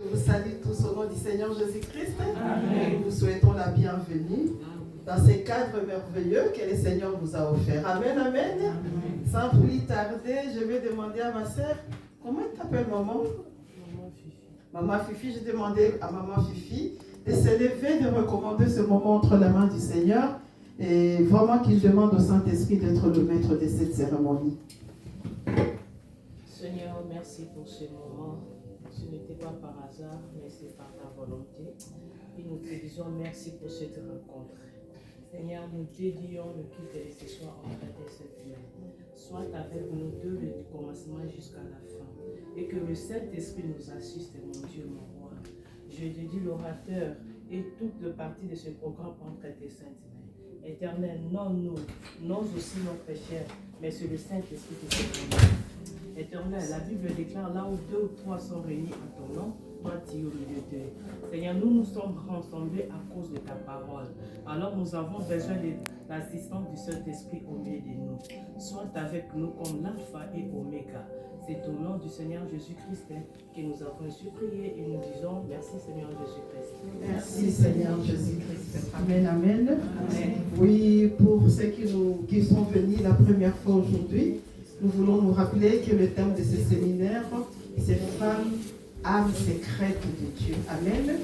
Je vous salue tous au nom du Seigneur Jésus-Christ. Amen. Nous vous souhaitons la bienvenue dans ces cadres merveilleux que le Seigneur vous a offerts. Amen, amen. Amen. Sans plus tarder, je vais demander à ma sœur, comment elle t'appelle maman? Maman Fifi. Maman Fifi, j'ai demandé à maman Fifi de se lever, de recommander ce moment entre les mains du Seigneur et vraiment qu'il demande au Saint-Esprit d'être le maître de cette cérémonie. Seigneur, merci pour ce moment. Ce n'était pas par hasard, mais c'est par ta volonté. Et nous te disons merci pour cette rencontre. Seigneur, nous dédions le culte et ce soir en fait de cette main. Sois avec nous du commencement jusqu'à la fin. Et que le Saint-Esprit nous assiste, mon Dieu, mon roi. Je dédie l'orateur et toute le partie de ce programme entre tes saintes mains. Éternel, non nous, non aussi nos pécheurs, mais c'est le Saint-Esprit qui se réunit. Éternel, la Bible déclare là où 2 ou 3 sont réunis en ton nom, toi tu es au milieu d'eux. Seigneur, nous sommes rassemblés à cause de ta parole. Alors nous avons besoin de l'assistance du Saint-Esprit au milieu de nous. Sois avec nous comme l'alpha et oméga. C'est au nom du Seigneur Jésus-Christ que nous avons supplié et nous disons merci Seigneur Jésus-Christ. Merci Seigneur Jésus-Christ. Amen, amen. Amen. Oui, pour ceux qui sont venus la première fois aujourd'hui, nous voulons nous rappeler que le thème de ce séminaire, c'est femmes, âmes secrètes de Dieu. Amen.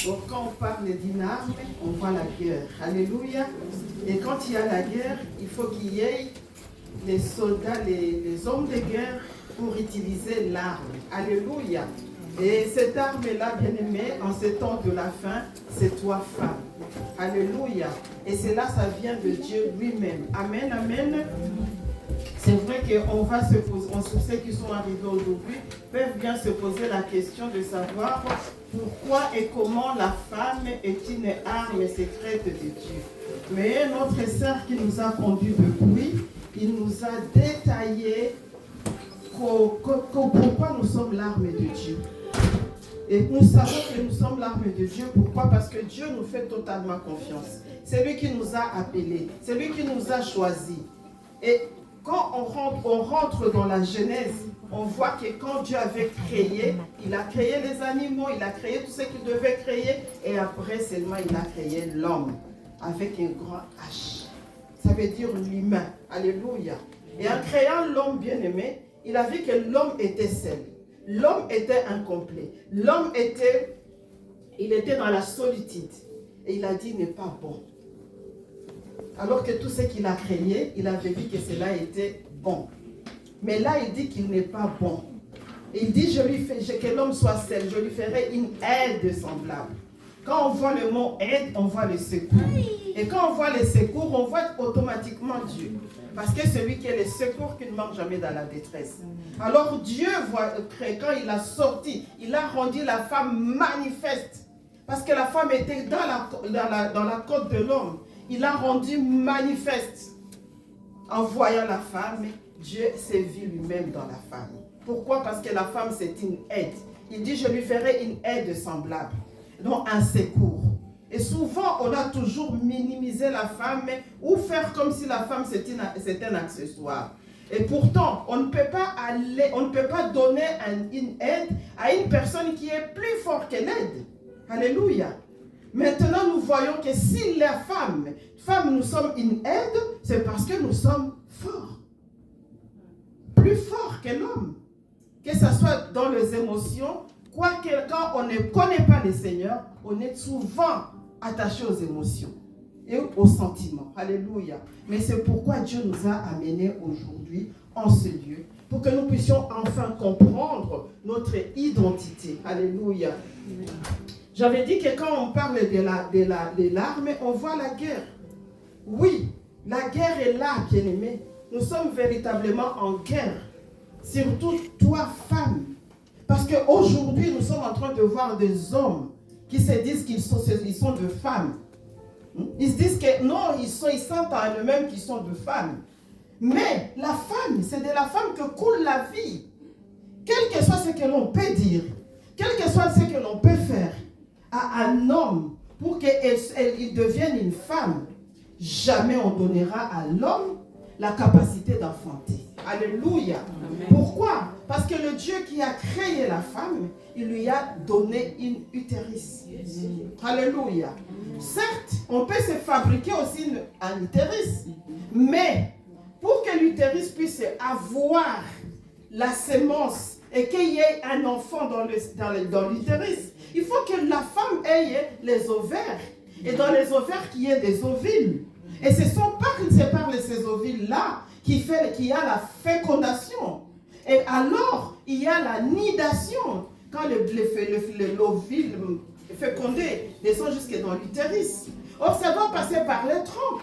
Donc quand on parle d'une arme, on voit la guerre. Alléluia. Et quand il y a la guerre, il faut qu'il y ait les soldats, les hommes de guerre pour utiliser l'arme. Alléluia. Et cette arme-là, bien-aimée, en ce temps de la fin, c'est toi, femme. Alléluia. Et cela, ça vient de Dieu lui-même. Amen, amen. C'est vrai qu'on va se poser, ceux qui sont arrivés aujourd'hui peuvent bien se poser la question de savoir pourquoi et comment la femme est une arme secrète de Dieu. Mais notre sœur qui nous a conduits depuis, il nous a détaillé pourquoi nous sommes l'arme de Dieu. Et nous savons que nous sommes l'arme de Dieu. Pourquoi? Parce que Dieu nous fait totalement confiance. C'est lui qui nous a appelés. C'est lui qui nous a choisis. Et quand on rentre dans la Genèse, on voit que quand Dieu avait créé, il a créé les animaux, il a créé tout ce qu'il devait créer, et après seulement il a créé l'homme avec un grand H. Ça veut dire l'humain. Alléluia. Et en créant l'homme bien-aimé, il a vu que l'homme était seul. L'homme était incomplet. L'homme était dans la solitude. Et il a dit, n'est pas bon. Alors que tout ce qu'il a créé, il avait vu que cela était bon. Mais là, il dit qu'il n'est pas bon. Il dit, que l'homme soit seul, je lui ferai une aide semblable. Quand on voit le mot aide, on voit le secours. Et quand on voit le secours, on voit automatiquement Dieu. Parce que celui qui est le secours, qui ne manque jamais dans la détresse. Alors Dieu, quand il a sorti, il a rendu la femme manifeste. Parce que la femme était dans la côte de l'homme. Il a rendu manifeste. En voyant la femme, Dieu s'est vu lui-même dans la femme. Pourquoi? Parce que la femme, c'est une aide. Il dit, je lui ferai une aide semblable. Donc, un secours. Et souvent, on a toujours minimisé la femme ou faire comme si la femme, c'était un accessoire. Et pourtant, on ne peut pas donner une aide à une personne qui est plus forte que l'aide. Alléluia. Maintenant, nous voyons que si la femme, nous sommes une aide, c'est parce que nous sommes forts. Plus forts que l'homme. Que ce soit dans les émotions, quoique quand on ne connaît pas le Seigneur, on est souvent attaché aux émotions et aux sentiments. Alléluia. Mais c'est pourquoi Dieu nous a amenés aujourd'hui en ce lieu, pour que nous puissions enfin comprendre notre identité. Alléluia. J'avais dit que quand on parle de l'arme, on voit la guerre. Oui, la guerre est là, bien-aimé. Nous sommes véritablement en guerre. Surtout toi, femme. Parce qu'aujourd'hui, nous sommes en train de voir des hommes qui se disent qu'ils sont de femmes. Ils se disent que non, ils sentent en eux-mêmes qu'ils sont de femmes. Mais la femme, c'est de la femme que coule la vie. Quel que soit ce que l'on peut dire, quel que soit ce que l'on peut faire à un homme pour qu'il devienne une femme, jamais on donnera à l'homme la capacité d'enfanter. Alléluia. Amen. Pourquoi? Parce que le Dieu qui a créé la femme, il lui a donné une utérus. Yes. Alléluia. Certes, on peut se fabriquer aussi un utérus, mais pour que l'utérus puisse avoir la sémence et qu'il y ait un enfant dans l'utérus, il faut que la femme ait les ovaires. Et dans les ovaires, qu'il y ait des ovules. Et c'est par ces ovules-là qu'il y a la fécondation. Et alors, il y a la nidation. Quand l'ovule fécondé descend jusque dans l'utérus. Or, ça doit passer par les trompes.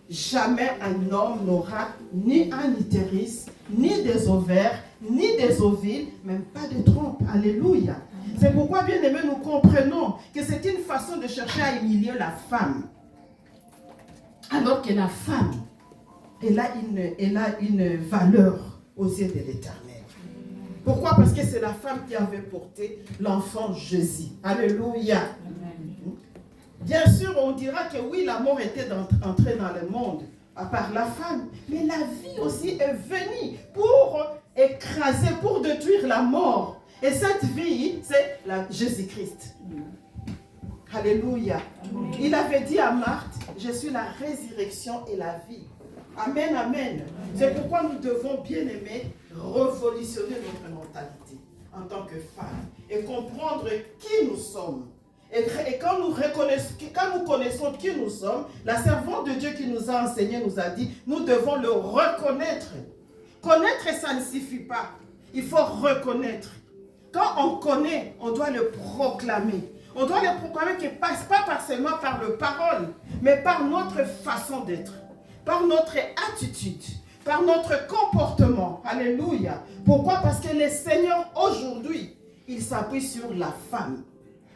Jamais un homme n'aura ni un utérus, ni des ovaires, ni des ovules, même pas de trompe. Alléluia. C'est pourquoi, bien aimés, nous comprenons que c'est une façon de chercher à humilier la femme. Alors que la femme, elle a une valeur aux yeux de l'Éternel. Pourquoi? Parce que c'est la femme qui avait porté l'enfant Jésus. Alléluia. Amen. Bien sûr, on dira que oui, la mort était entrée dans le monde par la femme. Mais la vie aussi est venue pour écraser, pour détruire la mort. Et cette vie, c'est Jésus-Christ. Alléluia. Amen. Il avait dit à Marthe, je suis la résurrection et la vie. Amen, amen. Amen. C'est pourquoi nous devons, bien aimer, révolutionner notre mentalité en tant que femme et comprendre qui nous sommes. Et quand nous connaissons qui nous sommes, la servante de Dieu qui nous a enseigné nous a dit, nous devons le reconnaître. Connaître, ça ne suffit pas. Il faut reconnaître. Quand on connaît, on doit le proclamer. On doit le proclamer qui ne passe pas seulement par le parole, mais par notre façon d'être, par notre attitude, par notre comportement. Alléluia. Pourquoi? Parce que le Seigneur, aujourd'hui, il s'appuie sur la femme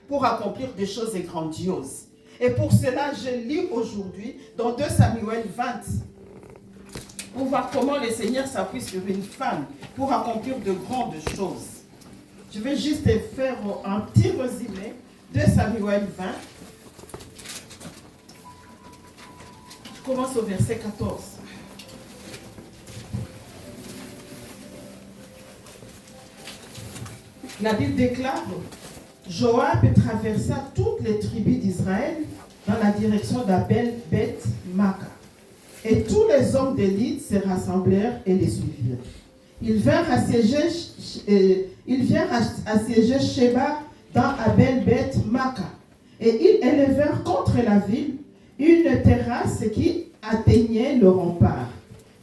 pour accomplir des choses grandioses. Et pour cela, je lis aujourd'hui dans 2 Samuel 20, pour voir comment le Seigneur s'appuie sur une femme pour accomplir de grandes choses. Je vais juste faire un petit résumé. 2 Samuel 20. Je commence au verset 14. La Bible déclare, Joab traversa toutes les tribus d'Israël dans la direction d'Abel-Beth-Maca. Et tous les hommes d'élite se rassemblèrent et les suivirent. Ils vinrent assiéger Sheba dans Abel-Beth-Maca. Et ils élevèrent contre la ville une terrasse qui atteignait le rempart.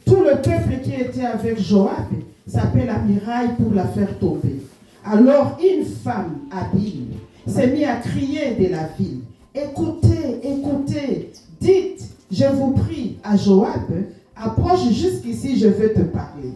Tout le peuple qui était avec Joab s'appelait la muraille pour la faire tomber. Alors une femme habile s'est mise à crier de la ville. Écoutez, écoutez, dites, je vous prie, à Joab, approche jusqu'ici, je veux te parler.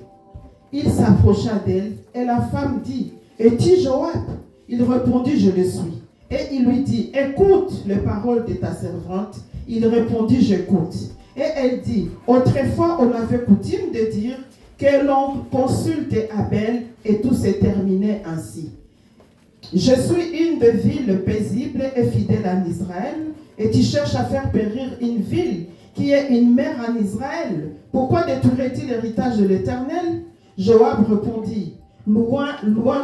Il s'approcha d'elle et la femme dit, es-tu Joab? Il répondit, je le suis. Et il lui dit, écoute les paroles de ta servante. Il répondit, j'écoute. Et elle dit, autrefois on avait coutume de dire que l'on consulte Abel et tout s'est terminé ainsi. Je suis une de villes paisibles et fidèles en Israël, et tu cherches à faire périr une ville qui est une mère en Israël. Pourquoi détruirait-il l'héritage de l'Éternel? Joab répondit, loin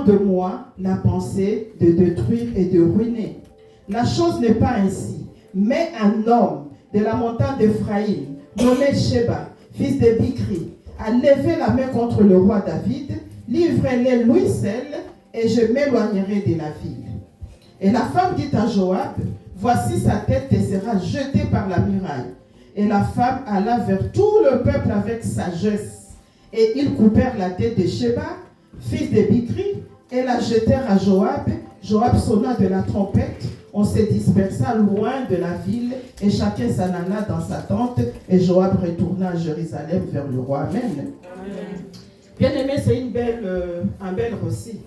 de moi la pensée de détruire et de ruiner. La chose n'est pas ainsi, mais un homme de la montagne d'Éphraïm, nommé Sheba, fils de Bikri, a levé la main contre le roi David, livrez-les lui seul, et je m'éloignerai de la ville. Et la femme dit à Joab, voici sa tête te sera jetée par la muraille. Et la femme alla vers tout le peuple avec sagesse. Et ils coupèrent la tête de Sheba, fils de Bikri, et la jetèrent à Joab. Joab sonna de la trompette. On se dispersa loin de la ville et chacun s'en alla dans sa tente. Et Joab retourna à Jérusalem vers le roi. Amen. Amen. Bien aimé, c'est un bel récit.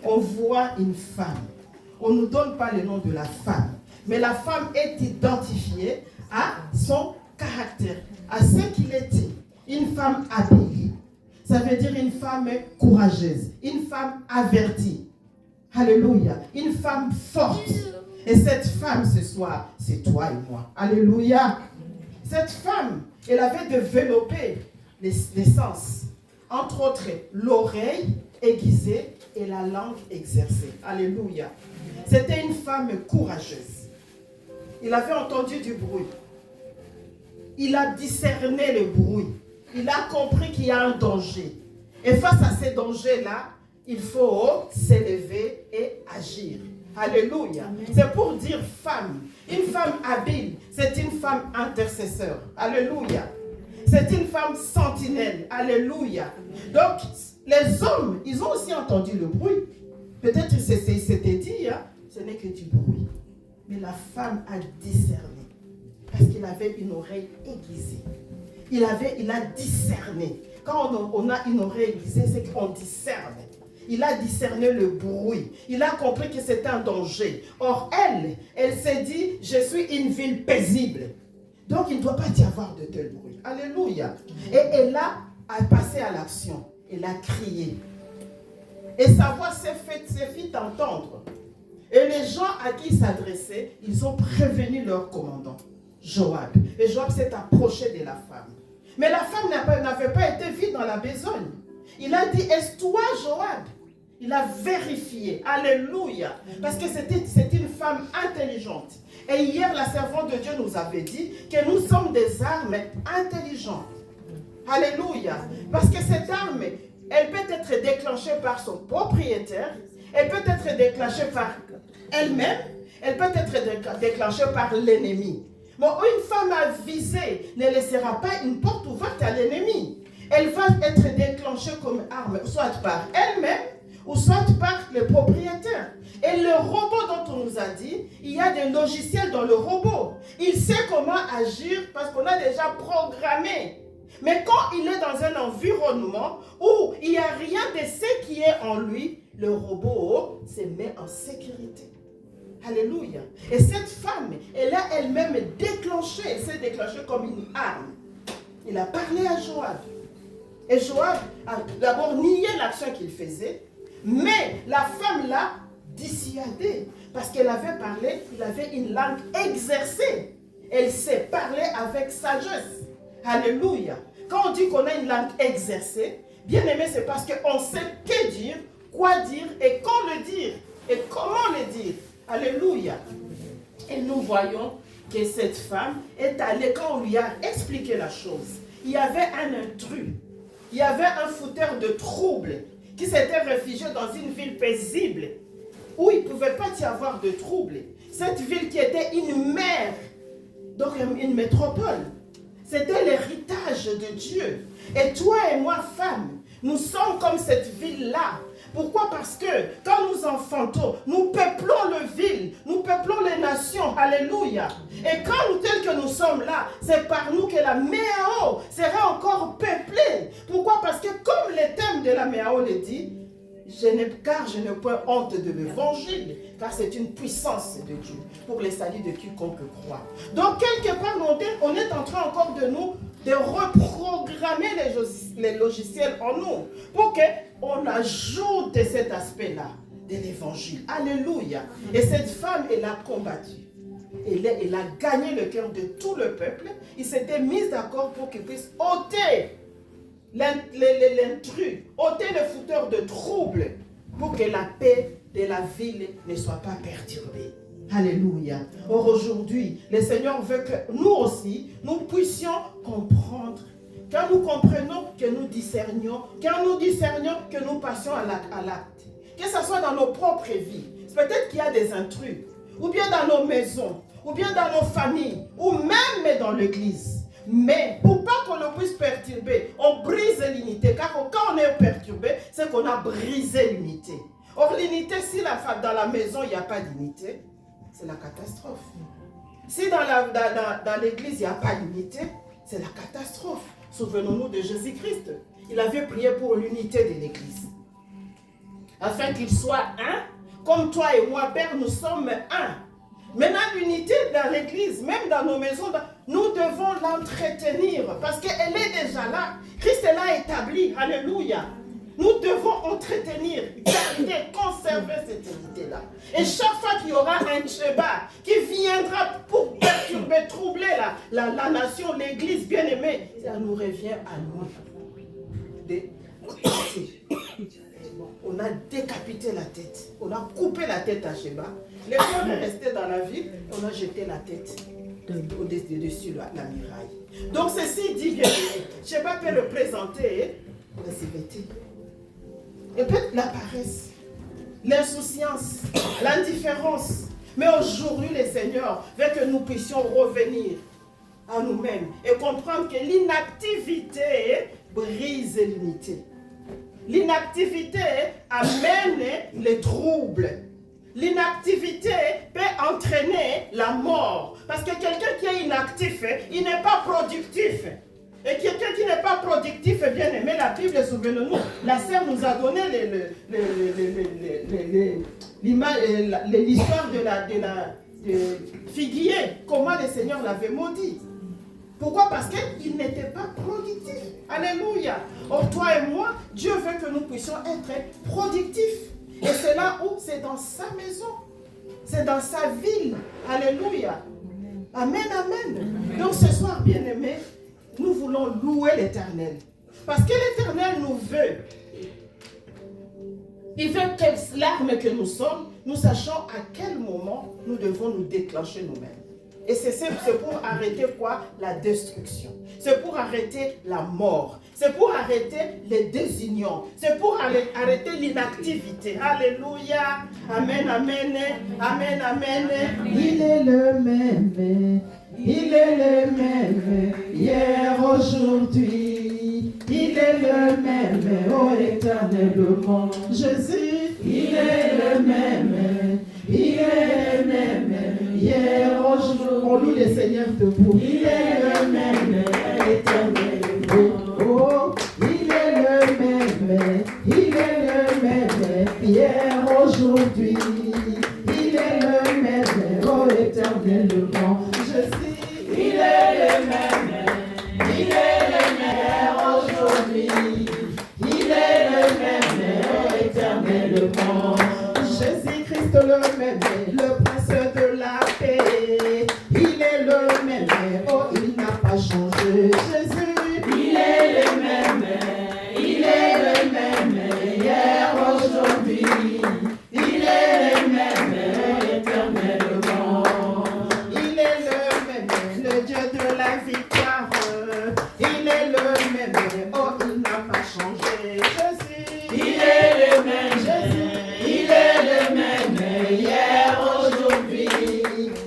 On voit une femme. On ne nous donne pas le nom de la femme. Mais la femme est identifiée à son caractère, à ce qu'il était. Une femme habile. Ça veut dire une femme courageuse, une femme avertie. Alléluia. Une femme forte. Et cette femme ce soir, c'est toi et moi. Alléluia. Cette femme, elle avait développé les sens. entre autres, l'oreille aiguisée et la langue exercée. Alléluia. C'était une femme courageuse. Il avait entendu du bruit. Il a discerné le bruit. Il a compris qu'il y a un danger. Et face à ces dangers-là, il faut s'élever et agir. Alléluia. C'est pour dire femme. Une femme habile, c'est une femme intercesseur. Alléluia. C'est une femme sentinelle. Alléluia. Donc, les hommes, ils ont aussi entendu le bruit. Peut-être qu'ils s'étaient dit, hein, ce n'est que du bruit. Mais la femme a discerné. Parce qu'il avait une oreille aiguisée. Il a discerné. Quand on a une oreille aiguisée, c'est qu'on discerne. Il a discerné le bruit. Il a compris que c'était un danger. Or, elle s'est dit, je suis une ville paisible. Donc, il ne doit pas y avoir de tel bruit. Alléluia. Et elle a passé à l'action. Elle a crié. Et sa voix s'est fit entendre. Et les gens à qui il s'adressait, ils ont prévenu leur commandant, Joab. Et Joab s'est approché de la femme. Mais la femme n'avait pas été vue dans la besogne. Il a dit, est-ce toi, Joab? Il a vérifié. Alléluia. Parce que c'est une femme intelligente. Et hier, la servante de Dieu nous avait dit que nous sommes des armes intelligentes. Alléluia. Parce que cette arme, elle peut être déclenchée par son propriétaire. Elle peut être déclenchée par elle-même. Elle peut être déclenchée par l'ennemi. Bon, une femme avisée ne laissera pas une porte ouverte à l'ennemi. Elle va être déclenchée comme arme, soit par elle-même, ou soit par le propriétaire. Et le robot dont on nous a dit, il y a des logiciels dans le robot. Il sait comment agir parce qu'on a déjà programmé. Mais quand il est dans un environnement où il n'y a rien de ce qui est en lui, le robot se met en sécurité. Alléluia. Et cette femme, elle a elle-même déclenché, elle s'est déclenchée comme une arme. Il a parlé à Joab. Et Joab a d'abord nié l'action qu'il faisait, mais la femme l'a dissuadé parce qu'elle avait parlé, il avait une langue exercée. Elle sait parler avec sagesse. Alléluia. Quand on dit qu'on a une langue exercée, bien aimé, c'est parce qu'on sait que dire, quoi dire et quand le dire et comment le dire. Alléluia. Et nous voyons que cette femme est allée, quand on lui a expliqué la chose, il y avait un intrus, il y avait un fouteur de troubles qui s'était réfugié dans une ville paisible où il ne pouvait pas y avoir de troubles. Cette ville qui était une mer, donc une métropole, c'était l'héritage de Dieu. Et toi et moi, femmes, nous sommes comme cette ville-là. Pourquoi? Parce que quand nous enfantons, nous peuplons le ville, nous peuplons les nations. Alléluia. Et quand nous, tels que nous sommes là, c'est par nous que la Méao sera encore peuplée. Pourquoi? Parce que comme le thème de la Méao le dit, car je n'ai pas honte de l'évangile, car c'est une puissance de Dieu pour le salut de quiconque croit. Donc quelque part, on est en train encore de reprogrammer les logiciels en nous pour qu'on ajoute cet aspect-là de l'évangile. Alléluia. Et cette femme, elle a combattu. Elle a gagné le cœur de tout le peuple. Ils s'étaient mis d'accord pour qu'ils puissent ôter l'intrus, ôter le fouteur de troubles pour que la paix de la ville ne soit pas perturbée. Alléluia. Or aujourd'hui, le Seigneur veut que nous aussi, nous puissions comprendre. Quand nous comprenons, que nous discernions. Quand nous discernions, que nous passions à l'acte. Que ce soit dans nos propres vies. Peut-être qu'il y a des intrus. Ou bien dans nos maisons. Ou bien dans nos familles. Ou même dans l'église. Mais pour pas qu'on le puisse perturber, on brise l'unité. Car quand on est perturbé, c'est qu'on a brisé l'unité. Or l'unité, si dans la maison, il n'y a pas d'unité, c'est la catastrophe. Si dans l'église, il n'y a pas d'unité, c'est la catastrophe. Souvenons-nous de Jésus-Christ. Il avait prié pour l'unité de l'église. Afin qu'il soit un, comme toi et moi, Père, nous sommes un. Maintenant, l'unité dans l'église, même dans nos maisons, nous devons l'entretenir parce qu'elle est déjà là. Christ l'a établie. Alléluia. Nous devons entretenir, garder, conserver cette unité-là. Et chaque fois qu'il y aura un Sheba qui viendra pour perturber, troubler la nation, l'église bien-aimée, ça nous revient à nous On a décapité la tête. On a coupé la tête à Sheba. Les femmes restaient dans la ville. On a jeté la tête au-dessus de la muraille. Donc ceci dit que Sheba peut le présenter la sévérité. Et peut-être la paresse, l'insouciance, l'indifférence. Mais aujourd'hui, le Seigneur veut que nous puissions revenir à nous-mêmes et comprendre que l'inactivité brise l'unité. L'inactivité amène les troubles. L'inactivité peut entraîner la mort. Parce que quelqu'un qui est inactif, il n'est pas productif. Et quelqu'un qui n'est pas productif, bien aimé, la Bible, souvenez-nous, la sœur nous a donné l'histoire de figuier, comment le Seigneur l'avait maudit. Pourquoi? Parce qu'il n'était pas productif. Alléluia. Or, toi et moi, Dieu veut que nous puissions être productifs. Et c'est là où c'est dans sa maison. C'est dans sa ville. Alléluia. Amen, amen. Donc ce soir, bien-aimés, nous voulons louer l'Éternel. Parce que l'Éternel nous veut. Il veut que l'arme que nous sommes, nous sachions à quel moment nous devons nous déclencher nous-mêmes. Et c'est pour arrêter quoi? La destruction. C'est pour arrêter la mort. C'est pour arrêter les désunions. C'est pour arrêter l'inactivité. Alléluia. Amen, amen. Amen, amen. Il est le même. Il est le même. Hier, aujourd'hui. Il est le même. Oh, éternellement. Jésus, il est le même. Il est le même. Hier, aujourd'hui. On loue le Seigneur debout. Il est le même. Éternellement. Oh, il est le même. Il est le même. Hier, aujourd'hui. Il est le même. Oh, éternellement. Jésus, il est le même. Il est le même aujourd'hui. Il est le même. Oh, éternellement. Jésus-Christ le même, le prince de la paix. Il est le même, oh il n'a pas changé. Jésus, il est le même. Il est le même. Hier, aujourd'hui. Il est le même. Éternellement. il est le même, le Dieu de la victoire. Il est le même, oh il n'a pas changé. Jésus, Il est le même. Jésus, Il est le même. Hier, aujourd'hui.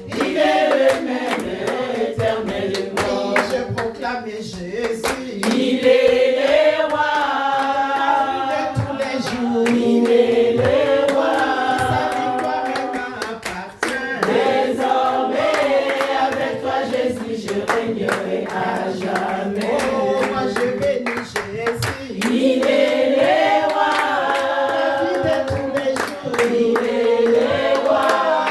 Il est le même. Éternellement. oui, je proclame Jésus. Il est le roi. De tous les jours. Il est le roi. Sa victoire m'appartient. Désormais, avec toi, Jésus, je régnerai à jamais. Oh, moi je bénis Jésus. Il est le roi. La vie de tous les jours. Il est le roi.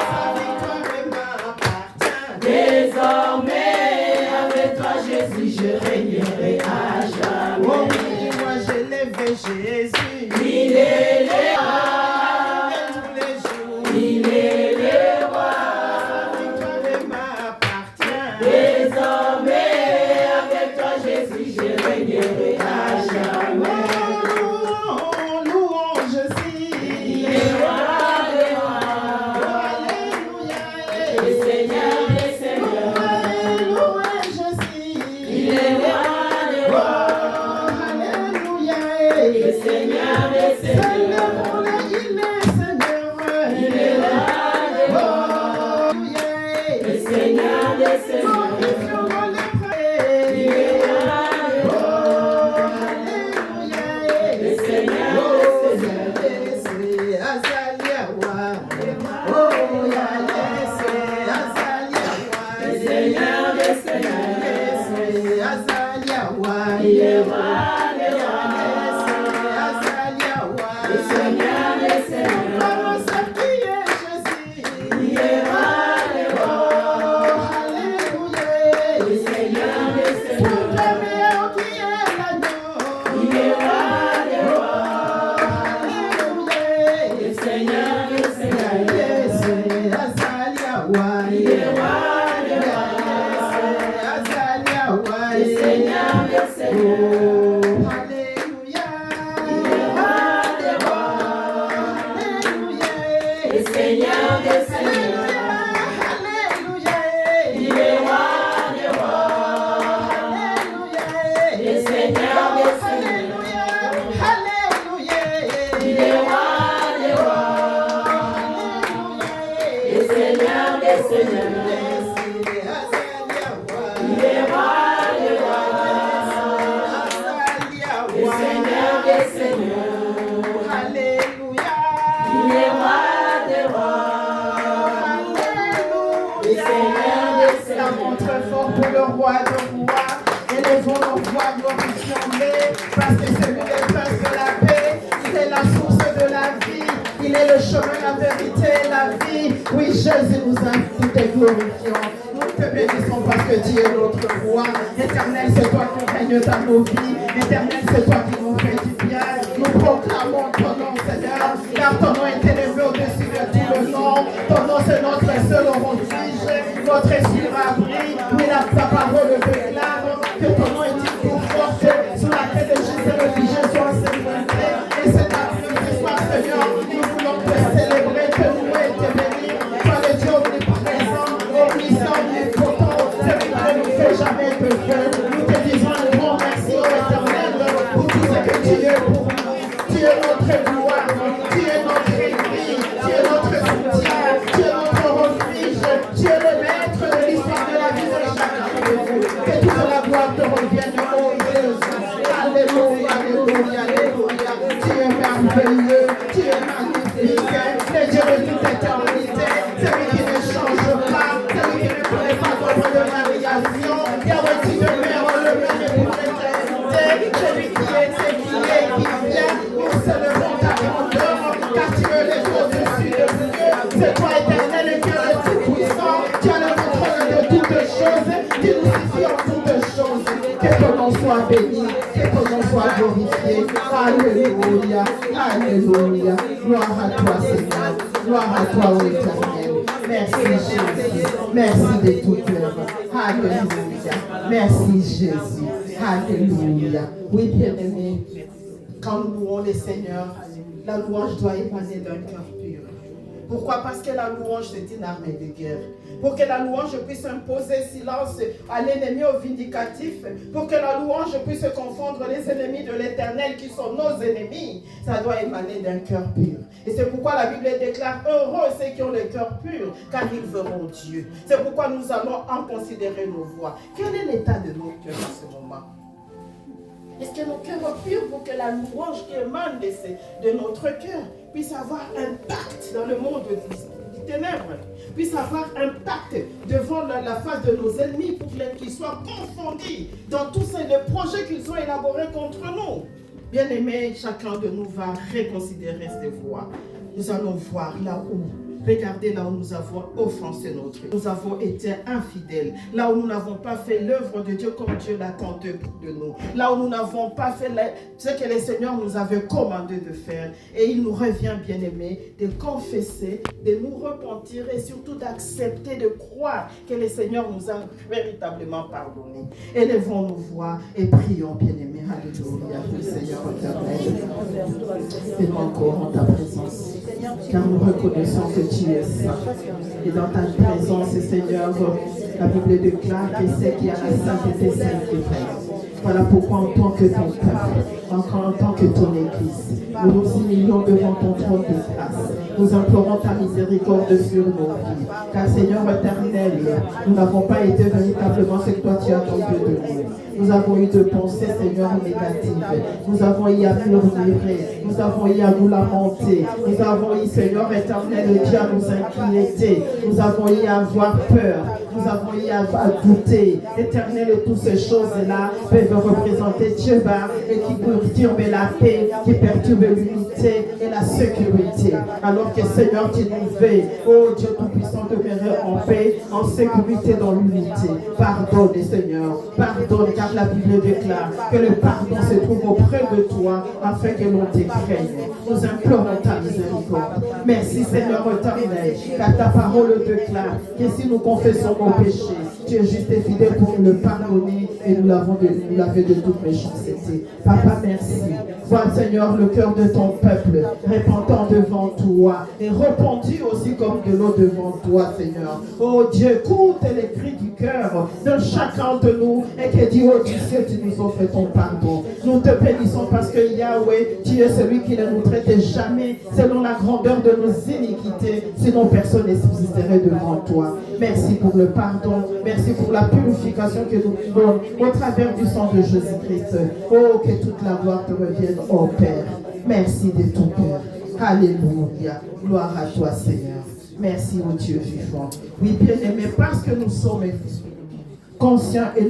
Sa victoire m'appartient. Désormais, avec toi, Jésus, je régnerai à Oh jamais. oui, moi je lève Jésus. Il est le La roi. vie de tous les jours. Il est le roi. Sa victoire m'appartient. Désormais, avec toi, Jésus, je régnerai à jamais. Oh, louange Jésus. Il est roi des rois. Alléluia. Le Seigneur des seigneurs. Louange Jésus. Il est roi des rois. Oh, alléluia. Le Seigneur des seigneurs. Célébrons-le, il est Seigneur. Il est roi des rois. Oh, alléluia. Le Seigneur des seigneurs. Glorifions les prêts. Il est roi des rois. Oh, alléluia. Le Seigneur des seigneurs. C'est Azaliawa. Oh, Yahweh, c'est Azaliawa. Le Seigneur des seigneurs. C'est Azaliawa. Il est roi des rois. C'est Azaliawa. Le Seigneur des seigneurs. Comment ça qui est Jésus? Il est roi des rois. Oh, alléluia. Le Seigneur des Pour seigneurs. le meilleur qui est l'agneau. Il est roi des rois. Alléluia. Le Seigneur des seigneurs. des seigneurs. Alléluia. Il est roi des rois. Alléluia. Des seigneurs des seigneurs. Alléluia. Il est roi des rois. Des seigneurs des seigneurs. Il est roi des rois. Des seigneurs des seigneurs. Alléluia. Il est roi des rois. Des seigneurs des La seigneurs. montre fort pour le roi de rois. Élevons nos voix glorifions-les, parce que c'est lui le prince de la paix. Il est la source de la vie. Il est le chemin, la vérité et la vie. Oui, Jésus nous a tout est glorifiant. Nous te bénissons parce que tu es notre roi. Éternel, c'est toi qui règnes dans nos vies. Éternel, c'est toi qui nous fais du bien. Nous proclamons ton nom, Seigneur, car ton nom est élevé au-dessus de tout le nom. Ton nom, c'est notre seul refuge, notre esprit. Oui, ta parole déclare que ton nom est une tour forte sur laquelle Jésus le figé soit célébré. Et c'est ta ce soir, Seigneur, nous voulons te célébrer, que nous été bénis par le Dieu omniprésent, omniscient, omnipotent, celui qui ne nous fait jamais de feu. Nous te disons un grand merci au Éternel pour tout ce que tu es pour nous. Tu es notre gloire, tu es notre ennemi, tu es notre soutien, tu es notre refuge, tu es le maître de l'histoire de la vie de chacun de nous. Que toute la gloire te revienne, ô Jésus. Alléluia, alléluia, alléluia. Tu es merveilleux, tu es magnifique, le Dieu de toute éternité, celui qui ne change pas, celui qui ne connaît pas d'ombre de variation. Yahweh, tu demeures le même pour l'éternité, celui qui est, qui vient, nous célébrons ta grandeur, car tu es les au-dessus de Dieu. C'est toi, éternel, qui es le Tout-Puissant, tu as le contrôle de toutes choses, tu nous suffis en toutes choses. Que ton nom soit béni, que ton nom soit glorifié. Alléluia, alléluia. Gloire à toi, Seigneur. Gloire à toi, ô Éternel. Merci, Jésus. Merci de tout cœur. Alléluia. Merci, Jésus. Alléluia. Oui, bien-aimé, quand nous louons les seigneurs, la louange doit émaner d'un cœur pur. Pourquoi? Parce que la louange, c'est une arme de guerre. Pour que la louange puisse imposer silence à l'ennemi, au vindicatif, pour que la louange puisse confondre les ennemis de l'Éternel qui sont nos ennemis, ça doit émaner d'un cœur pur. Et c'est pourquoi la Bible déclare heureux ceux qui ont le cœur pur, car ils verront Dieu. C'est pourquoi nous allons en considérer nos voix. Quel est l'état de nos cœurs en ce moment? Est-ce que nos cœurs sont purs pour que la louange qui émane de notre cœur puisse avoir impact dans le monde des ténèbres, puisse avoir impact devant la face de nos ennemis pour qu'ils soient confondus dans tous les projets qu'ils ont élaborés contre nous? Bien-aimés, chacun de nous va reconsidérer ces voies. Nous allons voir là où. Regardez là où nous avons offensé notre Dieu. Nous avons été infidèles. Là où nous n'avons pas fait l'œuvre de Dieu comme Dieu l'attendait de nous. Là où nous n'avons pas fait ce que le Seigneur nous avait commandé de faire. Et il nous revient, bien-aimés, de confesser, de nous repentir et surtout d'accepter, de croire que le Seigneur nous a véritablement pardonné. Élevons nos voix et prions, bien-aimés. Alléluia. Le Seigneur éternel, fais-nous encore en ta présence. Car nous reconnaissons que tu es saint. Et dans ta présence, Seigneur, la Bible déclare que c'est qui a la sainteté, c'est qui est. Voilà pourquoi en tant que ton peuple, encore en tant que ton Église, nous nous humilions devant ton trône de grâce. Nous implorons ta miséricorde sur nos vies. Car Seigneur éternel, nous n'avons pas été véritablement ce que toi tu as attendu de nous. Nous avons eu de pensées, Seigneur, négatives. Nous avons eu à murmurer. Nous avons eu à nous lamenter. Nous avons eu, Seigneur éternel, Dieu, à nous inquiéter. Nous avons eu à avoir peur. Nous avons eu à douter. Éternel, et toutes ces choses-là peuvent représenter Dieu et qui perturbe la paix, qui perturbe l'unité et la sécurité. Alors que, Seigneur, tu nous veux, oh Dieu Tout-Puissant, demeurer en paix, en sécurité dans l'unité. Pardonne, Seigneur. Pardonne, car la Bible déclare que le pardon se trouve auprès de toi afin que l'on te craigne. Nous implorons ta miséricorde. Merci, Seigneur éternel, car ta parole déclare que si nous confessons nos péchés, tu es juste et fidèle pour nous le pardonner et nous laver de toute méchanceté. Papa, merci. Vois, Seigneur, le cœur de ton peuple, repentant devant toi et repenti aussi comme de l'eau devant toi, Seigneur. Oh Dieu, écoute les cris du cœur de chacun de nous et que Dieu, oh, tu sais, tu nous offres ton pardon. Nous te bénissons parce que Yahweh, tu es celui qui ne nous traite jamais selon la grandeur de nos iniquités, sinon personne n'existerait devant toi. Merci pour le pardon, merci pour la purification que nous vivons au travers du sang de Jésus-Christ. Oh, que toute la gloire te revienne, oh Père. Merci de tout cœur. Alléluia. Gloire à toi, Seigneur. Merci, oh Dieu vivant. Oui, bien-aimé, parce que nous sommes conscients et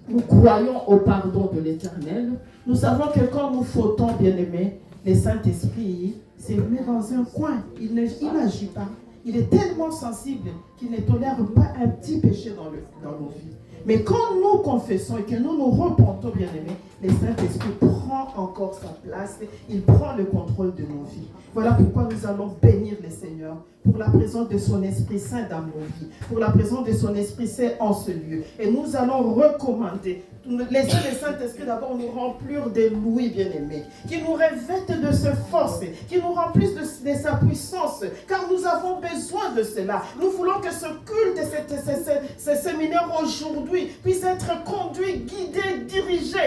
nous croyons au pardon de l'Éternel, nous savons que quand nous fautons, bien-aimé, le Saint-Esprit se met dans un coin. Il n'agit pas. Il est tellement sensible qu'il ne tolère pas un petit péché dans nos vies. Mais quand nous confessons et que nous nous repentons, bien-aimés, le Saint-Esprit prend encore sa place, il prend le contrôle de nos vies. Voilà pourquoi nous allons bénir le Seigneur pour la présence de son Esprit Saint dans nos vies, pour la présence de son Esprit Saint en ce lieu. Et nous allons recommander, laisser le Saint-Esprit d'abord nous remplir de louis, bien-aimés, qui nous revête de sa force, qui nous remplisse de sa puissance, car nous avons besoin de cela. Nous voulons que ce culte, ce séminaire aujourd'hui puisse être conduit, guidé, dirigé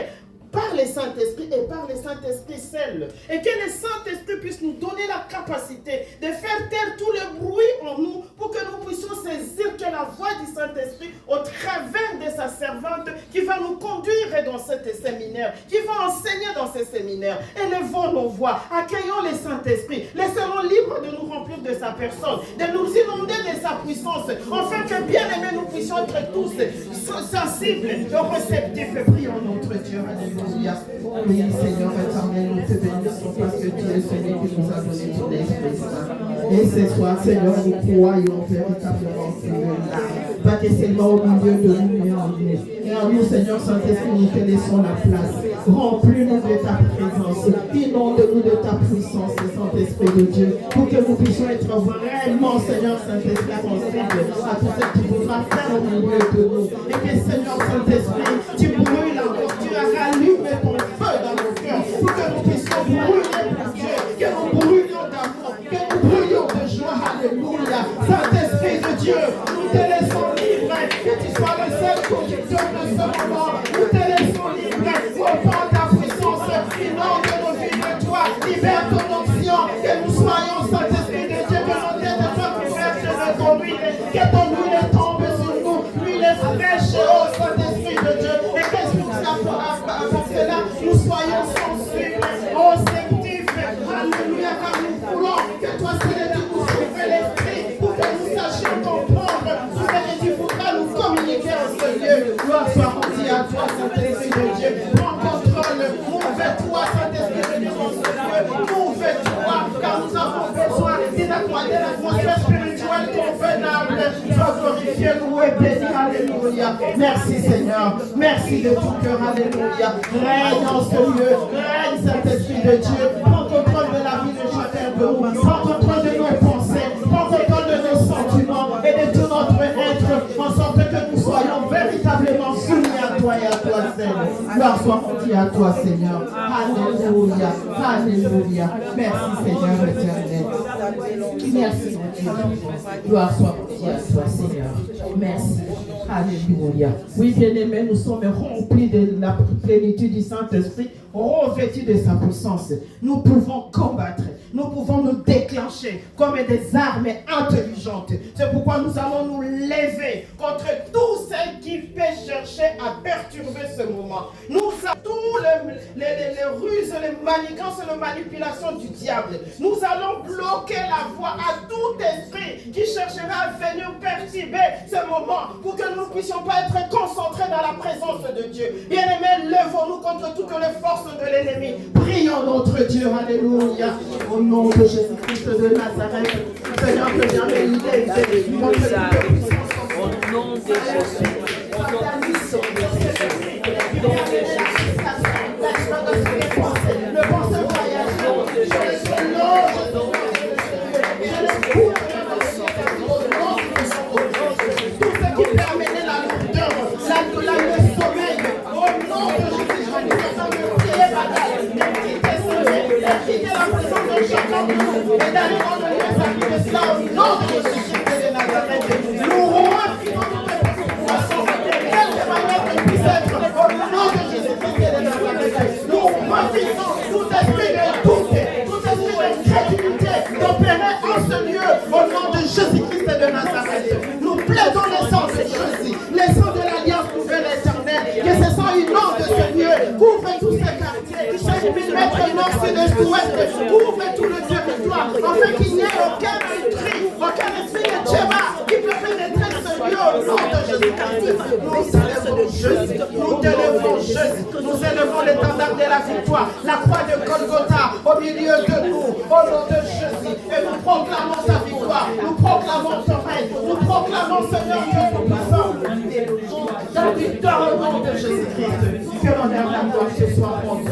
par le Saint-Esprit et par le Saint-Esprit seul. Et que le Saint-Esprit puisse nous donner la capacité de faire taire tout le bruit en nous pour que nous puissions saisir que la voix du Saint-Esprit au travers de sa servante qui va nous conduire dans ce séminaire, qui va enseigner dans ce séminaire. Élevons nos voix, accueillons le Saint-Esprit, laissons-le libre de nous remplir de sa personne, de nous inonder de sa puissance, afin que bien aimés nous puissions être tous sensibles et réceptifs. Prions notre Dieu. Alléluia. Oui, Seigneur éternel, nous te bénissons parce que tu es celui qui nous a donné ton Esprit Saint. Et ce soir, Seigneur, nous croyons véritablement que là, pas que seulement au milieu de nous, mais en nous. Et en nous, Seigneur Saint-Esprit, nous te laissons la place. Remplis-nous de ta présence. Inonde-nous de ta puissance, Saint-Esprit de Dieu, pour que nous puissions être vraiment, Seigneur Saint-Esprit, sensibles à tout ce que tu voudras faire au milieu de nous. Et que, Seigneur Saint-Esprit, tu brûles encore, tu rallumes ton feu dans nos cœurs, pour que nous puissions brûler pour Dieu, que nous brûlions d'amour, que nous brûlions de joie. Alléluia. Saint-Esprit de Dieu, nous te laissons libre, que tu sois le seul conducteur de ce moment. Nous te laissons libre, reprends ta puissance, inonde nos vies de toi, libère ton onction, que nous soyons, Saint-Esprit de Dieu, que nos têtes soient couvertes de ton huile, que ton huile tombe sur nous, l'huile fraîche, oh Saint-Esprit de Dieu, et que avant cela, nous soyons sensibles, oh sélectifs, alléluia, car nous voulons que toi, Seigneur, tu nous ouvres l'esprit, pour que nous sachions comprendre tout ce que tu voudras nous communiquer en ce lieu. Gloire soit rendue à toi, Saint-Esprit de Dieu. Prends contrôle, mouve-toi, Saint-Esprit de Dieu, dans ce lieu. Mouve-toi, car nous avons besoin d'une atmosphère spirituelle convenable. Sois glorifié, loué, béni, alléluia. Merci Seigneur, merci de tout cœur, alléluia. Règne dans ce lieu, règne Saint-Esprit de Dieu. Prends contrôle de la vie de chacun de nous. Prends contrôle de nos pensées, prends contrôle de nos sentiments et de tout notre être, en sorte que nous soyons véritablement soumis à toi et à toi seul. Gloire soit rendue à toi, Seigneur. Alléluia, alléluia. Merci, Seigneur éternel. Merci, mon Dieu. Gloire soit rendue à toi, Seigneur. Merci. Alléluia. Oui, bien-aimés, nous sommes remplis de la plénitude du Saint-Esprit, revêtus de sa puissance. Nous pouvons combattre, nous pouvons nous déclencher comme des armes intelligentes. C'est pourquoi nous allons nous lever contre tout ce qui peut chercher à perturber ce moment. Nous avons tous les ruses, les manigances et les manipulations du diable. Nous allons bloquer la voie à tout esprit qui cherchera à venir perturber ce moment pour que nous ne puissions pas être concentrés dans la présence de Dieu. Bien-aimés, levons-nous contre toutes les forces de l'ennemi. Prions notre Dieu, alléluia. Au nom de Jésus-Christ de Nazareth, Seigneur, que bien-aimé, au nom de Jésus, au nom de Jésus, le penseur voyage, tout ce qui peut amener la lourdeur, le sommeil, au nom de Jésus, je vous Dieu, qu'il n'y ait aucun esprit de Tchéba qui peut pénétrer ce lieu au nom de Jésus-Christ. Nous élevons Jésus, nous élevons l'étendard de la victoire, la croix de Golgotha au milieu de nous, au nom de Jésus, et nous proclamons sa victoire, nous proclamons son règne, nous proclamons Seigneur Dieu Tout-Puissant, ta victoire au nom de Jésus-Christ. Que l'honneur la gloire ce soir pour nous.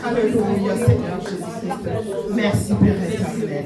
Alléluia Seigneur Jésus-Christ. Merci Père éternel.